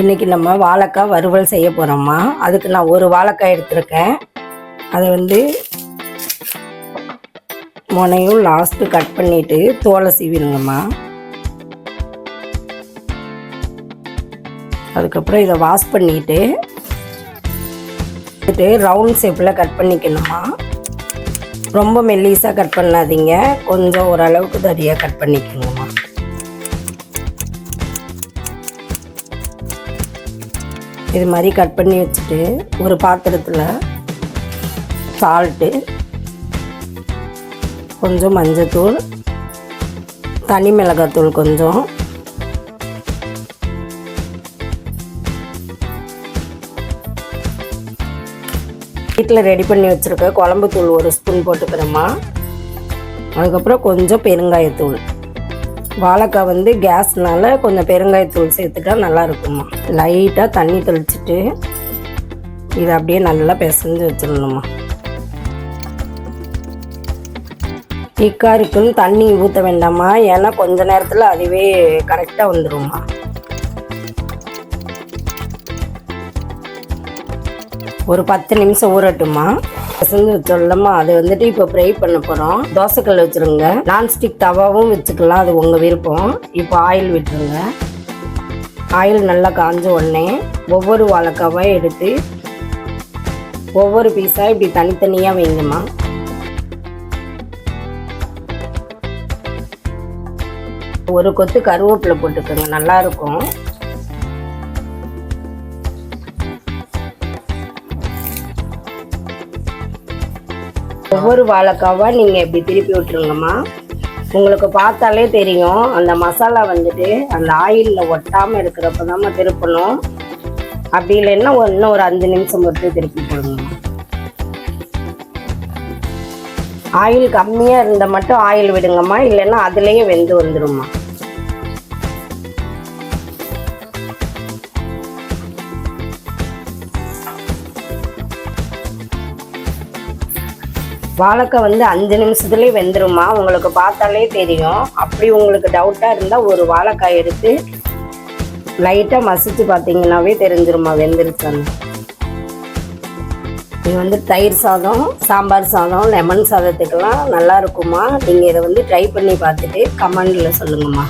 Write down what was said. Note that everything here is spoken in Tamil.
இன்றைக்கி நம்ம வாழைக்காய் வறுவல் செய்ய போகிறோம்மா. அதுக்கு நான் ஒரு வாழைக்காய் எடுத்திருக்கேன். அதை முனையும் லாஸ்ட்டு கட் பண்ணிவிட்டு தோலை சீவிடுங்கம்மா. அதுக்கப்புறம் இதை வாஷ் பண்ணிவிட்டு ரவுண்ட் ஷேப்பில் கட் பண்ணிக்கணுமா. ரொம்ப மெல்லிஸாக கட் பண்ணாதீங்க, கொஞ்சம் ஓரளவுக்கு தடியாக கட் பண்ணிக்கணுமா. இது மாதிரி கட் பண்ணி வச்சுட்டு ஒரு பாத்திரத்தில் சால்ட்டு, கொஞ்சம் மஞ்சத்தூள், தனி மிளகாத்தூள் கொஞ்சம், வீட்டில் ரெடி பண்ணி வச்சுருக்க குழம்பு தூள் ஒரு ஸ்பூன் போட்டுக்கிறோமா. அதுக்கப்புறம் கொஞ்சம் பெருங்காயத்தூள். வாழைக்காய் கேஸ்னால கொஞ்சம் பெருங்காயத்தூள் சேர்த்துட்டா நல்லா இருக்குமா. லைட்டாக தண்ணி தெளிச்சிட்டு இதை அப்படியே நல்லா பிசைஞ்சு வச்சிடணுமா. திக்காக இருக்குன்னு தண்ணி ஊற்ற வேண்டாமா, ஏன்னா கொஞ்ச நேரத்தில் அதுவே கரெக்டாக வந்துடும்மா. ஒரு 10 நிமிஷம் ஊறட்டுமா. பிசைஞ்சு வச்சோம்லம்மா, அது இப்போ ஃப்ரை பண்ண போகிறோம். தோசைக்கல் வச்சுருங்க, நான்ஸ்டிக் தவாவும் வச்சுக்கலாம், அது உங்கள் விருப்பம். இப்போ ஆயில் விட்டுருங்க. ஆயில் நல்லா காஞ்ச உடனே ஒவ்வொரு வாழைக்காவை எடுத்து ஒவ்வொரு பீஸாக இப்படி தனித்தனியாக வைங்கம்மா. ஒரு கொத்து கருவேப்பிலை போட்டுக்கோங்க, நல்லாயிருக்கும். ஒவ்வொரு வாழைக்காவாக நீங்கள் இப்படி திருப்பி விட்டுருங்கம்மா. உங்களுக்கு பார்த்தாலே தெரியும் அந்த மசாலா அந்த ஆயிலில் ஒட்டாமல் இருக்கிறப்ப தாம்மா திருப்பணும். அப்படி இல்லைன்னா இன்னும் ஒரு 5 நிமிஷம் மட்டும் திருப்பி போடுங்கம்மா. ஆயில் கம்மியாக இருந்தால் மட்டும் ஆயில் விடுங்கம்மா, இல்லைன்னா அதுலேயே வெந்து வந்துடும்மா. வாழைக்காய் 5 நிமிஷத்துலேயே வெந்துருமா, உங்களுக்கு பார்த்தாலே தெரியும். அப்படி உங்களுக்கு டவுட்டாக இருந்தால் ஒரு வாழைக்காய் எடுத்து லைட்டாக மசிச்சு பார்த்தீங்கன்னாவே தெரிஞ்சிருமா வெந்துருச்சான்னு. இது தயிர் சாதம், சாம்பார் சாதம், லெமன் சாதத்துக்கெல்லாம் நல்லா இருக்குமா. நீங்கள் இதை ட்ரை பண்ணி பார்த்துட்டு கமெண்டில் சொல்லுங்கம்மா.